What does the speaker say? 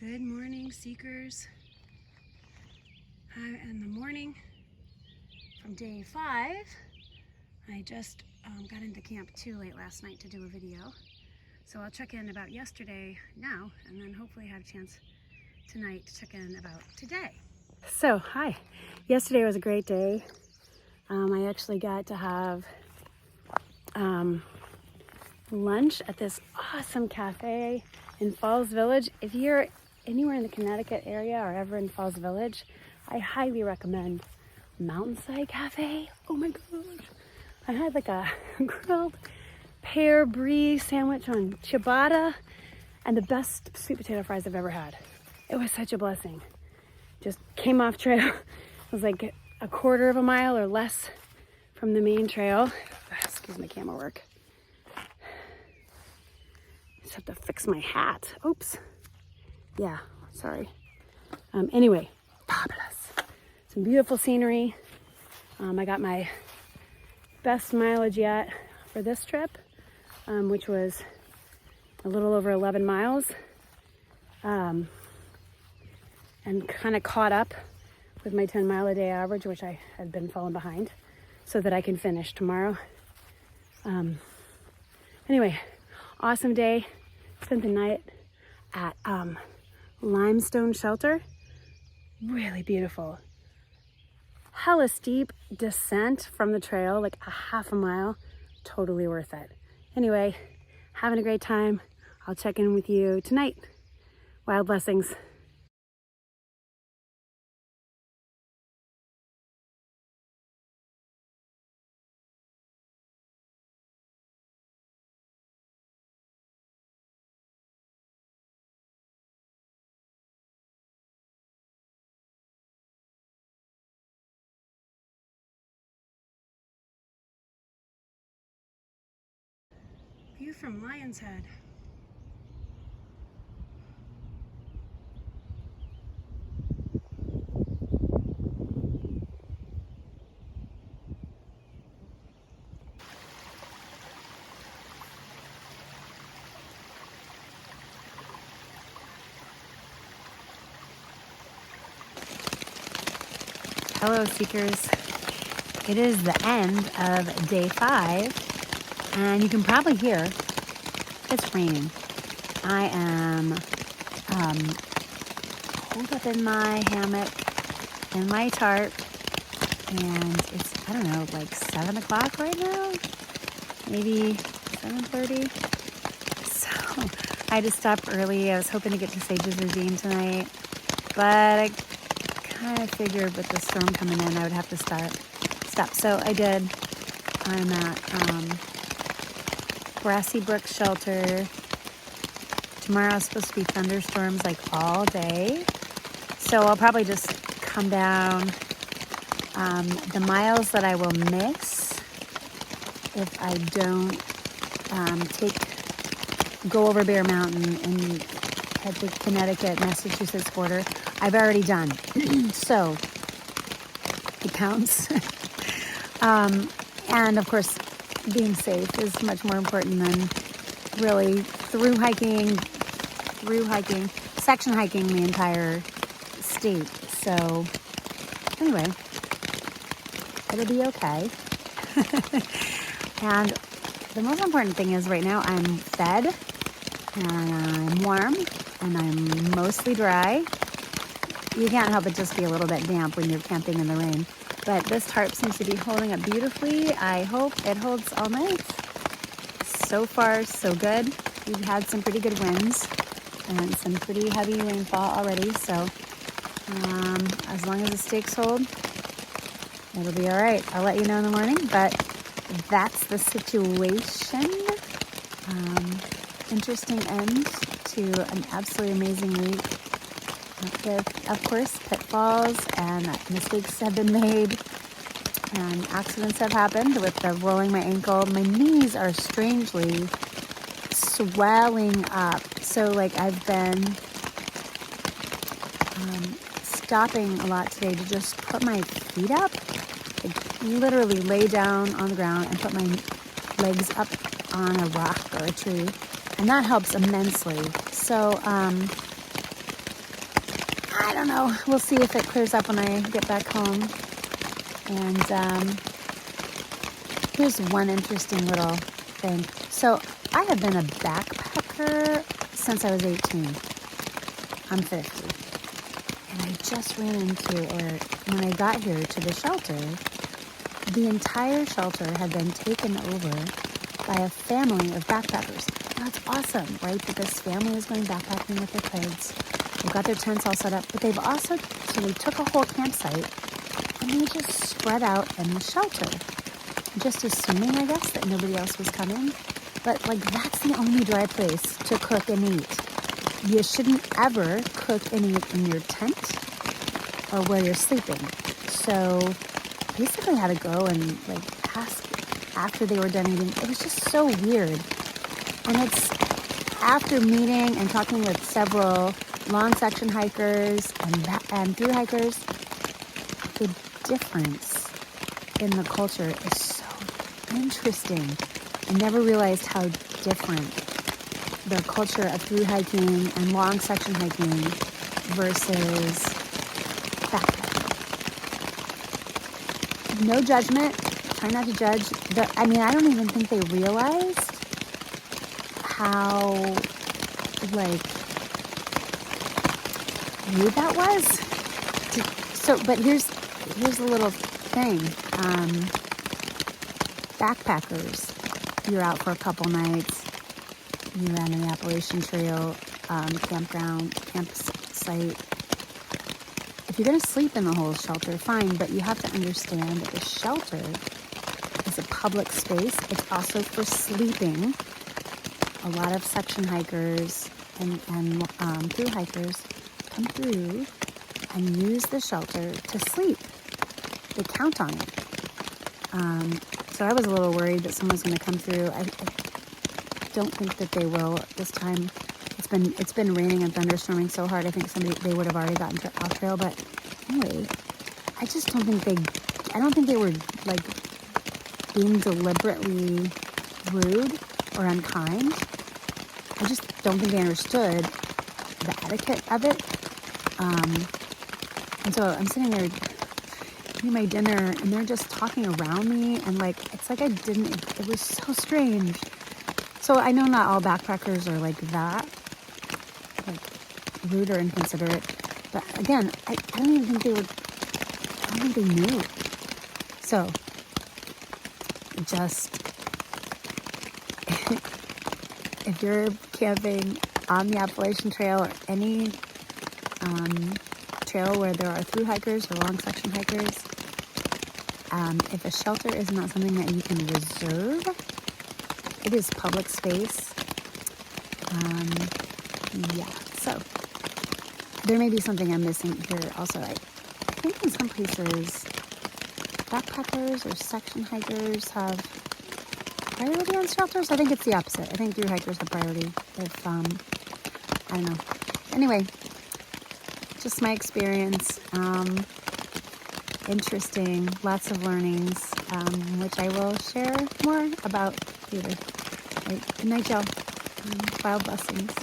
Good morning, seekers. In the morning from day 5. I just got into camp too late last night to do a video. So I'll check in about yesterday now, and then hopefully have a chance tonight to check in about today. So, hi. Yesterday was a great day. I actually got to have lunch at this awesome cafe in Falls Village. If you're anywhere in the Connecticut area or ever in Falls Village, I highly recommend Mountainside Cafe. Oh my gosh. I had like a grilled pear brie sandwich on ciabatta and the best sweet potato fries I've ever had. It was such a blessing. Just came off trail. It was like a quarter of a mile or less from the main trail. Excuse my camera work. Just have to fix my hat. Oops. Yeah, sorry. Anyway, fabulous. Some beautiful scenery. I got my best mileage yet for this trip, which was a little over 11 miles. And kind of caught up with my 10 mile a day average, which I had been falling behind, so that I can finish tomorrow. Anyway, awesome day. Spent the night at Limestone Shelter. Really beautiful. Hella steep descent from the trail, like a half a mile. Totally worth it. Anyway, having a great time. I'll check in with you tonight. Wild blessings. View from Lion's Head. Hello, seekers. It is the end of day 5, and you can probably hear it's raining. I am holed up in my hammock, in my tarp, and it's, I don't know, like 7 o'clock right now? Maybe 7:30? So I had to stop early. I was hoping to get to Sage's Ravine tonight, but I kind of figured with the storm coming in, I would have to stop. So I did. I'm at Grassy Brook Shelter. Tomorrow's supposed to be thunderstorms like all day. So I'll probably just come down. The miles that I will miss if I don't go over Bear Mountain and head to Connecticut, Massachusetts border, I've already done. So it counts. And of course, being safe is much more important than really section hiking the entire state. So anyway, it'll be okay. And the most important thing is right now I'm fed and I'm warm and I'm mostly dry. You can't help but just be a little bit damp when you're camping in the rain. But this tarp seems to be holding up beautifully. I hope it holds all night. So far, so good. We've had some pretty good winds and some pretty heavy rainfall already. So as long as the stakes hold, it'll be all right. I'll let you know in the morning, but that's the situation. Interesting end to an absolutely amazing week. With, of course, pitfalls and mistakes have been made and accidents have happened with the rolling my ankle. My knees are strangely swelling up. So like I've been stopping a lot today to just put my feet up, like literally lay down on the ground and put my legs up on a rock or a tree. And that helps immensely. So I don't know. We'll see if it clears up when I get back home. And here's one interesting little thing. So I have been a backpacker since I was 18. I'm 50. And I just ran into, or when I got here to the shelter, the entire shelter had been taken over by a family of backpackers. Now it's awesome, right? That this family is going backpacking with their kids. They've got their tents all set up, but they've also, so they took a whole campsite and they just spread out in the shelter. Just assuming, I guess, that nobody else was coming. But like, that's the only dry place to cook and eat. You shouldn't ever cook and eat in your tent or where you're sleeping. So basically had to go and like ask after they were done eating. It was just so weird. And it's after meeting and talking with several long section hikers and through hikers, the difference in the culture is so interesting. I never realized how different the culture of through hiking and long section hiking versus backpacking. No judgment. Try not to judge. I don't even think they realized how, like, rude that was. But here's a little thing. Backpackers, you're out for a couple nights. You ran in the Appalachian Trail campsite. If you're going to sleep in the whole shelter, fine, but you have to understand that the shelter is a public space. It's also for sleeping. A lot of section hikers and through hikers come through and use the shelter to sleep. They count on it. So I was a little worried that someone's going to come through. I don't think that they will this time. It's been raining and thunderstorming so hard. I think they would have already gotten off trail. But anyway, I just don't think they were like being deliberately rude or unkind. I just don't think they understood the etiquette of it. And so I'm sitting there eating my dinner, and they're just talking around me, and like, it's like it was so strange. So I know not all backpackers are like that, like rude or inconsiderate, but again, I don't even think they knew. So just, if you're camping on the Appalachian Trail or any trail where there are through hikers or long section hikers, if a shelter is not something that you can reserve, it is public space. So there may be something I'm missing here also. I think in some places, backpackers or section hikers have priority on shelters. I think it's the opposite. I think through hikers have priority if, I don't know. Anyway, just my experience. Interesting, lots of learnings, which I will share more about later. Right. Good night, y'all. Wild blessings.